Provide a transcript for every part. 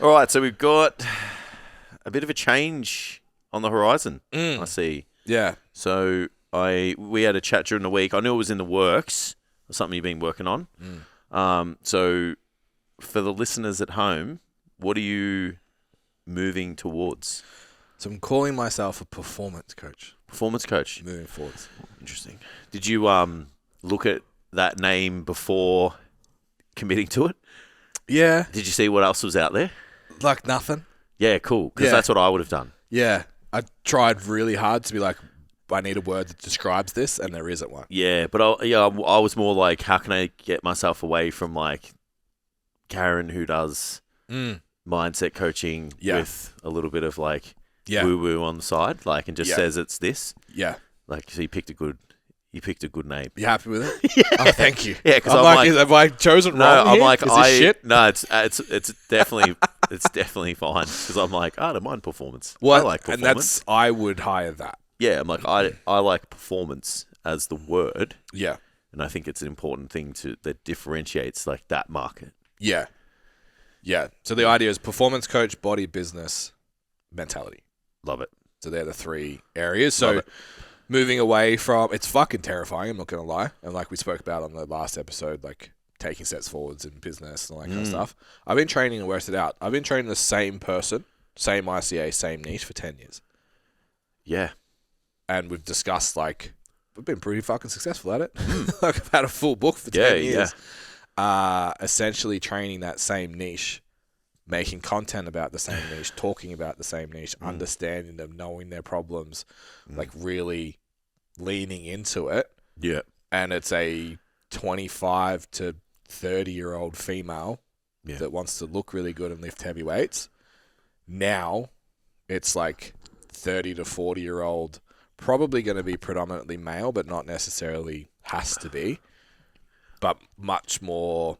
All right, so we've got a bit of a change on the horizon. I see. Yeah. So we had a chat during the week. I knew it was in the works, or something you've been working on. So for the listeners at home, what are you moving towards? So I'm calling myself a performance coach. Performance coach. Moving forwards. Interesting. Did you look at that name before committing to it? Yeah. Did you see what else was out there? Like nothing. Yeah, cool. Because that's what I would have done. Yeah. I tried really hard to be like, I need a word that describes this, and there isn't one. Yeah, but I was more like, how can I get myself away from like Karen, who does mindset coaching with a little bit of like woo-woo on the side, like, and just says it's this. Yeah. Like, so you picked a good name. You happy with it? Yeah. Oh, thank you. Yeah, because I'm like, have I chosen wrong I'm here? like, Is this shit? No, it's definitely it's definitely fine because I'm like, I don't mind performance. Well, I like performance. And that's, I would hire that. Yeah, I'm like, I like performance as the word. Yeah. And I think it's an important thing that differentiates like that market. Yeah. Yeah. So the idea is performance coach, body, business, mentality. Love it. So they're the three areas. So moving away from, it's fucking terrifying, I'm not going to lie. And like we spoke about on the last episode, like taking steps forwards in business and all that kind of stuff. I've been training and worked it out. I've been training the same person, same ICA, same niche for 10 years. Yeah. And we've discussed, like, we've been pretty fucking successful at it. Like, I've had a full book for 10 years. Essentially training that same niche, making content about the same niche, talking about the same niche, understanding them, knowing their problems, like really leaning into it. Yeah. And it's a 25 to 30-year-old female that wants to look really good and lift heavy weights. Now, it's like 30 to 40-year-old, probably going to be predominantly male, but not necessarily has to be, but much more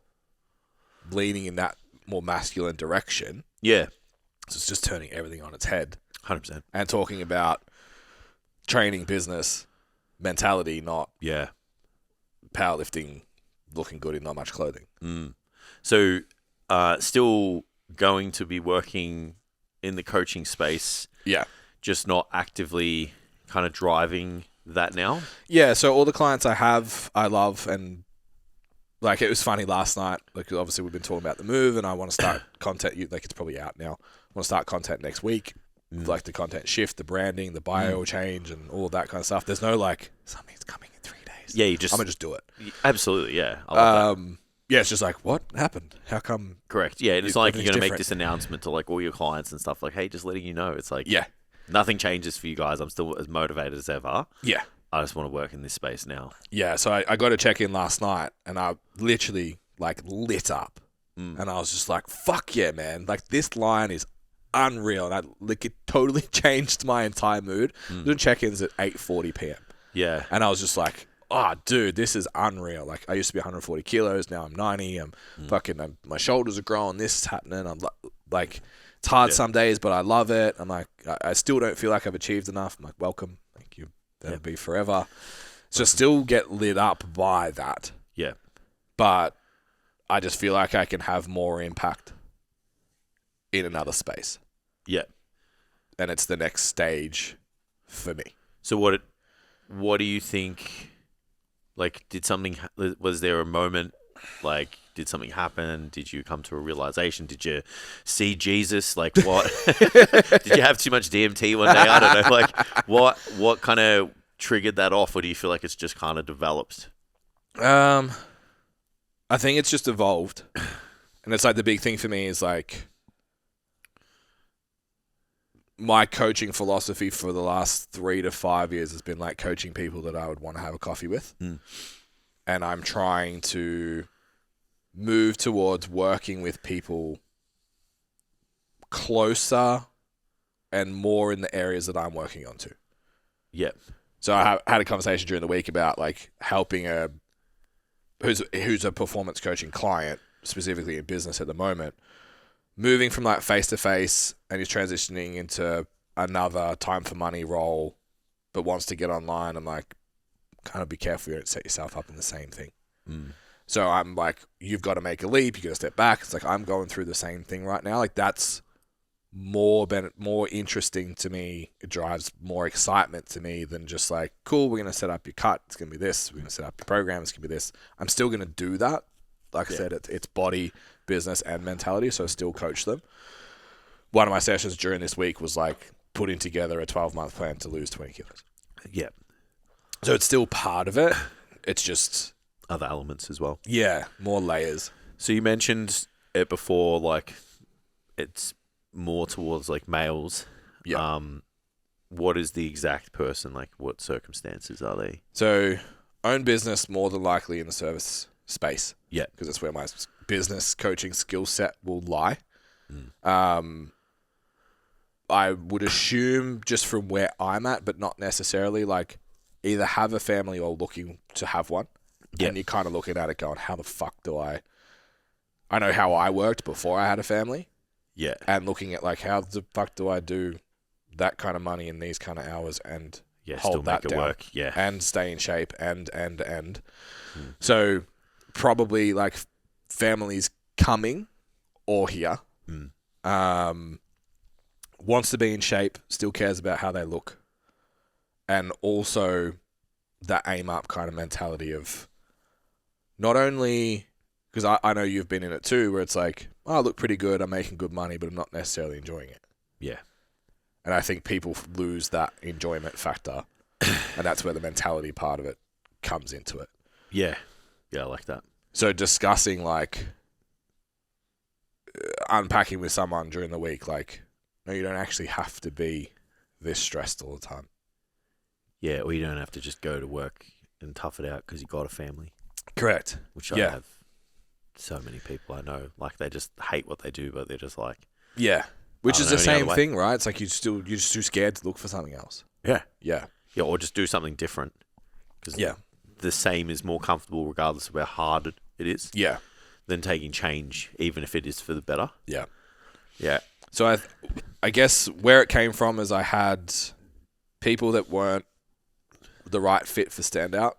leaning in that more masculine direction. Yeah. So it's just turning everything on its head. 100%. And talking about training, business, mentality, not powerlifting, looking good in not much clothing. So still going to be working in the coaching space. Yeah. Just not actively kind of driving that now? Yeah, so all the clients I have, I love, and like it was funny last night, like obviously we've been talking about the move and I want to start content, like it's probably out now. I want to start content next week, like the content shift, the branding, the bio change and all of that kind of stuff. There's no like, something's coming in 3 days. Yeah, I'm going to just do it. Absolutely, yeah. I love that. Yeah, it's just like, what happened? How come? Correct. Yeah, and it's not like you're going to make different. this announcement to like all your clients and stuff like, hey, just letting you know. It's like, Yeah. nothing changes for you guys. I'm still as motivated as ever. Yeah. I just want to work in this space now. Yeah, so I got a check-in last night and I literally like lit up. And I was just like, fuck yeah, man. Like this line is unreal. And like it totally changed my entire mood. Doing check-ins at 8:40 p.m. Yeah. And I was just like, oh, dude, this is unreal. Like I used to be 140 kilos. Now I'm 90. I'm fucking, my shoulders are growing. This is happening. I'm like, it's hard some days, but I love it. I'm like, I still don't feel like I've achieved enough. I'm like, welcome. Thank you. That'll be forever. So still get lit up by that. Yeah. But I just feel like I can have more impact in another space. Yeah. And it's the next stage for me. So what do you think, like, was there a moment, like, did something happen? Did you come to a realization? Did you see Jesus? Like, what? Did you have too much DMT one day? I don't know. Like, what kind of triggered that off? Or do you feel like it's just kind of developed? I think it's just evolved. And it's like the big thing for me is like my coaching philosophy for the last 3 to 5 years has been like coaching people that I would want to have a coffee with. And I'm trying to move towards working with people closer and more in the areas that I'm working on to. Yeah. So I had a conversation during the week about like helping who's a performance coaching client, specifically in business at the moment, moving from like face-to-face and he's transitioning into another time for money role, but wants to get online. I'm like, kind of be careful you don't set yourself up in the same thing. So I'm like, you've got to make a leap. You got to step back. It's like I'm going through the same thing right now. Like that's more interesting to me. It drives more excitement to me than just like, cool, we're going to set up your cut. It's going to be this. We're going to set up your program. It's going to be this. I'm still going to do that. Like I said, it's body, business, and mentality. So I still coach them. One of my sessions during this week was like putting together a 12-month plan to lose 20 kilos. Yeah. So it's still part of it. It's just Other elements as well. Yeah, more layers. So you mentioned it before, like it's more towards like males. Yeah. What is the exact person? Like what circumstances are they? So own business more than likely in the service space. Yeah. Because that's where my business coaching skill set will lie. I would assume just from where I'm at, but not necessarily, like either have a family or looking to have one. Yeah. And you're kind of looking at it going, how the fuck do I know how I worked before I had a family. Yeah. And looking at like, how the fuck do I do that kind of money in these kind of hours and hold still that make it down work. Yeah. and stay in shape and. So probably like families coming or here, wants to be in shape, still cares about how they look. And also that aim up kind of mentality of not only, because I know you've been in it too, where it's like, oh, I look pretty good, I'm making good money, but I'm not necessarily enjoying it. Yeah. And I think people lose that enjoyment factor. And that's where the mentality part of it comes into it. Yeah. Yeah, I like that. So discussing like unpacking with someone during the week, like, no, you don't actually have to be this stressed all the time. Yeah, or you don't have to just go to work and tough it out because you got a family. Correct. Which I have so many people I know, like they just hate what they do, but they're just like, yeah, which is the any same other thing, right? It's like you're just too scared to look for something else. yeah, Yeah, or just do something different. Because yeah, the same is more comfortable regardless of how hard it is. Yeah, than taking change, even if it is for the better. Yeah, yeah. So I guess where it came from is I had people that weren't the right fit for Standout.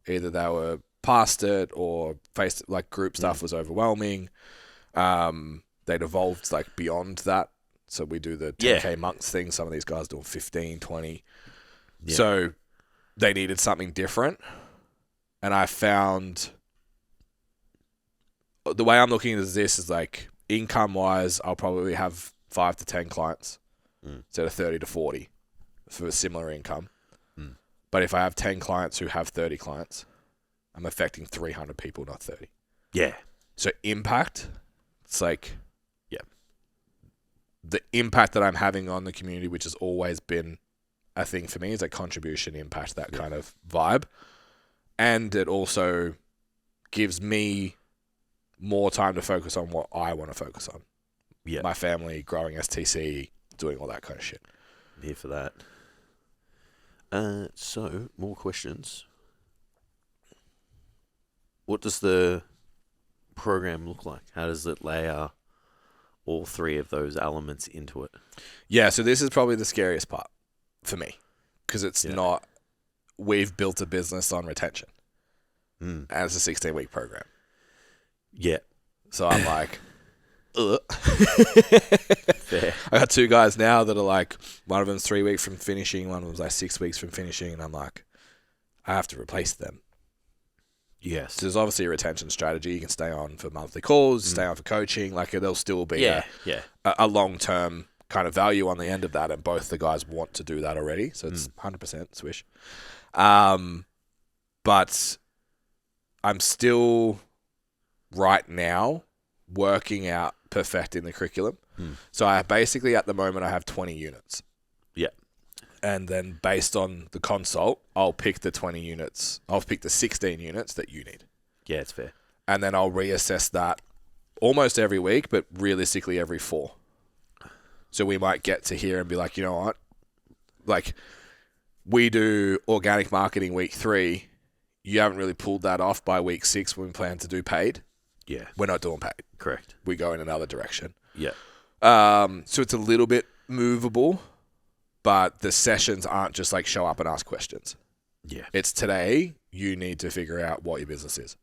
Either they were past it or faced like group stuff was overwhelming. They'd evolved like beyond that. So we do the 10K months thing. Some of these guys doing 15, 20. Yeah. So they needed something different. And I found the way I'm looking at this is like income wise, I'll probably have 5 to 10 clients instead of 30 to 40 for a similar income. But if I have 10 clients who have 30 clients, I'm affecting 300 people, not 30. Yeah. So impact, it's like, the impact that I'm having on the community, which has always been a thing for me, is a contribution, impact, that kind of vibe. And it also gives me more time to focus on what I want to focus on. Yeah. My family, growing STC, doing all that kind of shit. I'm here for that. So, more questions. What does the program look like? How does it layer all three of those elements into it? Yeah, so this is probably the scariest part for me because it's not, we've built a business on retention and it's a 16-week program. Yeah. So I'm like, Fair. I got 2 guys now that are like, one of them's 3 weeks from finishing, one of them's like 6 weeks from finishing, and I'm like, I have to replace them. Yes. So there's obviously a retention strategy. You can stay on for monthly calls, stay on for coaching. Like there'll still be a long-term kind of value on the end of that, and both the guys want to do that already. So it's 100% swish. But I'm still right now working out perfecting the curriculum. So I basically at the moment I have 20 units. Yeah. And then based on the consult, I'll pick the 20 units. I'll pick the 16 units that you need. Yeah, it's fair. And then I'll reassess that almost every week, but realistically every 4. So we might get to here and be like, you know what? Like we do organic marketing week 3. You haven't really pulled that off by week 6 when we plan to do paid. Yeah. We're not doing paid. Correct. We go in another direction. Yeah. So it's a little bit movable, but the sessions aren't just like show up and ask questions. Yeah. It's today you need to figure out what your business is.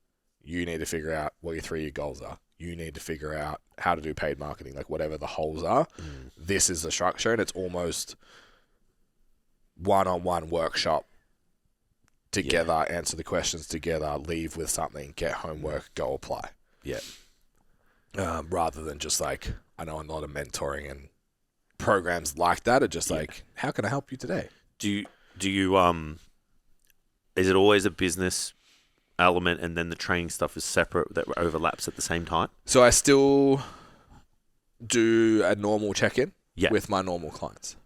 You need to figure out what your 3-year goals are. You need to figure out how to do paid marketing, like whatever the holes are. This is the structure, and it's almost one-on-one workshop together, answer the questions together, leave with something, get homework, go apply. Yeah. Rather than just like, I know a lot of mentoring and programs like that are just like, how can I help you today? Do you is it always a business element and then the training stuff is separate that overlaps at the same time? So I still do a normal check-in with my normal clients.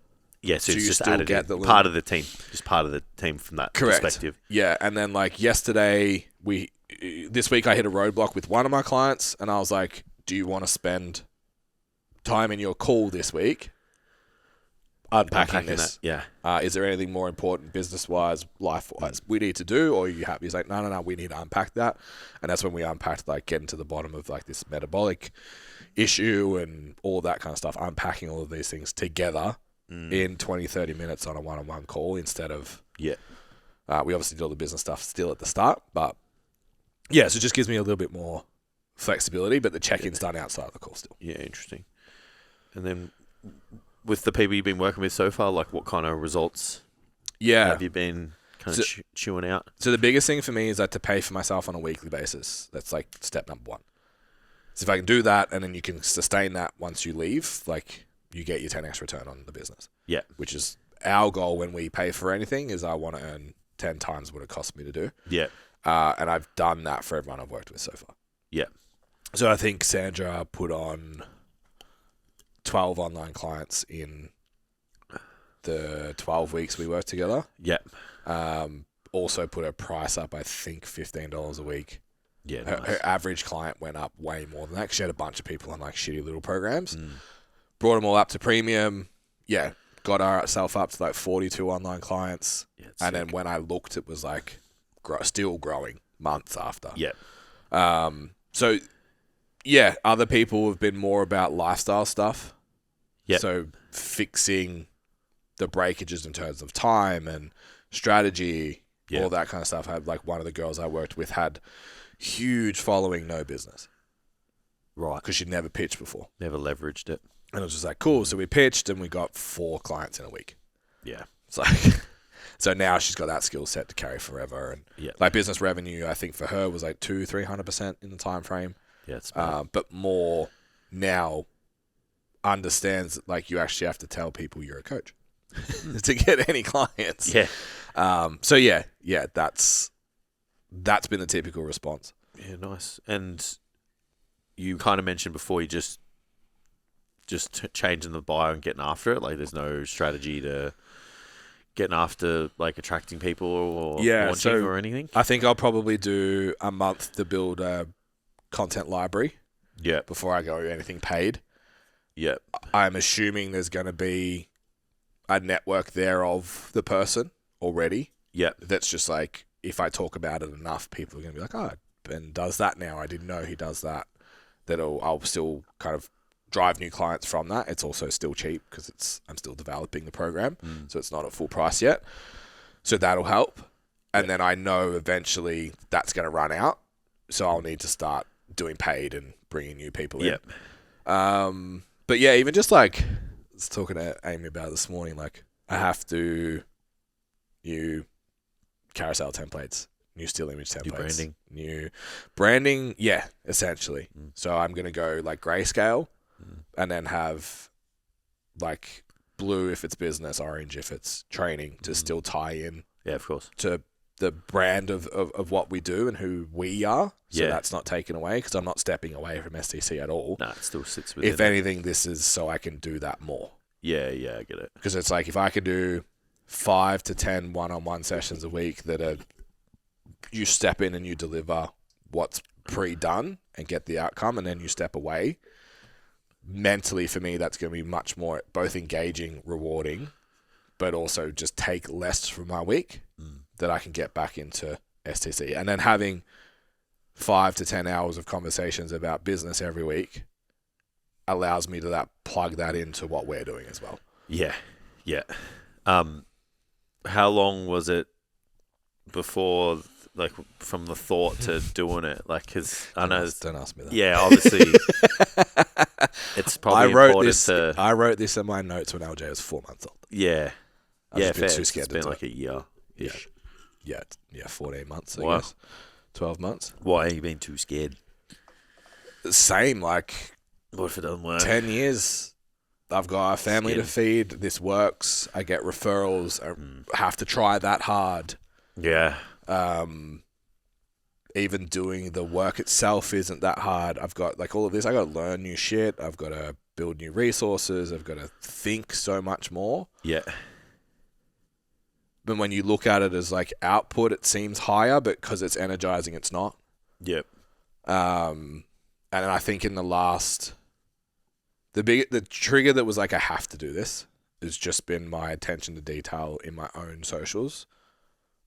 Yeah, so it's you just still added get in. the Part of the team. Just part of the team from that perspective. Yeah, and then like yesterday, this week I hit a roadblock with one of my clients, and I was like, do you want to spend time in your call this week unpacking this? That, is there anything more important business-wise, life-wise we need to do, or are you happy? He's like, no, we need to unpack that. And that's when we unpacked, like, getting to the bottom of like this metabolic issue and all that kind of stuff, unpacking all of these things together in 20, 30 minutes on a one-on-one call instead of... we obviously did all the business stuff still at the start, but yeah, so it just gives me a little bit more flexibility, but the check-in's done outside of the call still. Yeah, interesting. And then with the people you've been working with so far, like what kind of results have you been kind of chewing out? So the biggest thing for me is like to pay for myself on a weekly basis. That's like step number one. So if I can do that and then you can sustain that once you leave, like you get your 10x return on the business. Yeah. Which is our goal when we pay for anything, is I want to earn 10 times what it costs me to do. Yeah. And I've done that for everyone I've worked with so far. Yeah. So I think Sandra put on 12 online clients in the 12 weeks we worked together. Yeah. Also put her price up, I think, $15 a week. Yeah. Her average client went up way more than that 'cause she had a bunch of people on like shitty little programs. Brought them all up to premium. Yeah. Got herself up to like 42 online clients. Yeah, and then when I looked, it was like still growing months after. Yeah. So, yeah, other people have been more about lifestyle stuff. Yeah. So fixing the breakages in terms of time and strategy, all that kind of stuff. I had like one of the girls I worked with had huge following, no business. Right. Because she'd never pitched before. Never leveraged it. And it was just like, cool. So we pitched and we got 4 clients in a week. Yeah. It's like, so now she's got that skill set to carry forever. And like business revenue, I think for her was like 200-300% in the time frame. Yeah. It's but more now understands that like you actually have to tell people you're a coach to get any clients. Yeah. So yeah, that's been the typical response. Yeah, nice. And you kind of mentioned before you just changing the bio and getting after it. Like there's no strategy to getting after like attracting people or launching or anything. I think I'll probably do a month to build a content library. Yeah. Before I go anything paid. Yeah. I'm assuming there's going to be a network there of the person already. Yeah. That's just like, if I talk about it enough, people are going to be like, oh, Ben does that now. I didn't know he does that. I'll still kind of drive new clients from that. It's also still cheap because I'm still developing the program. So it's not at full price yet. So that'll help. And then I know eventually that's going to run out. So I'll need to start doing paid and bringing new people in. But yeah, even just like, I was talking to Amy about it this morning, like I have to new carousel templates, new still image templates, new branding. Yeah, essentially. So I'm going to go like grayscale and then have like blue if it's business, orange if it's training to still tie in. Yeah, of course. To the brand of what we do and who we are. So that's not taken away because I'm not stepping away from STC at all. No, it still sits within. If anything, this is so I can do that more. Yeah, I get it. Because it's like if I can do 5 to 10 one-on-one sessions a week that are you step in and you deliver what's pre-done and get the outcome and then you step away, mentally for me that's going to be much more both engaging, rewarding, but also just take less from my week that I can get back into STC. And then having 5 to 10 hours of conversations about business every week allows me to plug that into what we're doing as well. Yeah. How long was it before like from the thought to doing it? Like, because I know, Don't ask me that. yeah, obviously, it's probably important I wrote this in my notes when LJ was 4 months old. yeah, I've yeah, just been fair. too scared It's to been do like a year-ish. Yeah, 14 months, I Wow. guess. 12 months. Why have you been too scared? Same, like What if it doesn't work? 10 years. I've got a family to feed. This works. I get referrals. I have to try that hard. Yeah, Even doing the work itself isn't that hard. I've got like all of this. I got to learn new shit. I've got to build new resources. I've got to think so much more. yeah, But when you look at it as like output, it seems higher, but because it's energizing, it's not. yep, And I think in the last, the trigger that was like, I have to do this, has just been my attention to detail in my own socials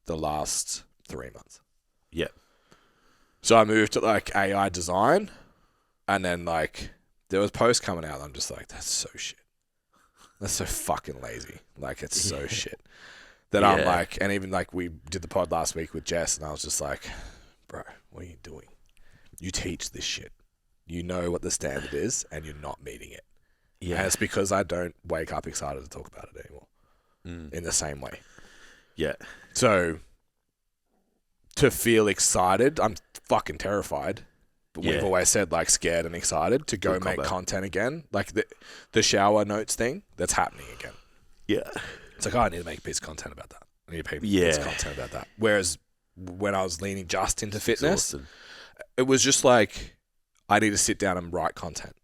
the last 3 months. yep, So I moved to like AI design, and then like there was posts coming out. I'm just like, that's so shit. That's so fucking lazy. Like it's so shit. That I'm like, and even like we did the pod last week with Jess, and I was just like, bro, what are you doing? You teach this shit. You know what the standard is, and you're not meeting it. yeah, And it's because I don't wake up excited to talk about it anymore in the same way. yeah, So to feel excited, I'm fucking terrified. But we've always said like scared and excited to go Good make combo. content again. Like the shower notes thing, that's happening again. yeah, It's like, oh, I need to make a piece of content about that. I need to make a piece Yeah. of content about that. Whereas when I was leaning just into fitness, Exhausted. it was just like, I need to sit down and write content.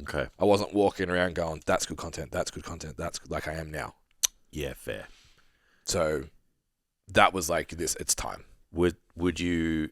Okay, I wasn't walking around going, that's good content, that's good content, that's good, like I am now. yeah, fair. So that was like this, it's time. Would you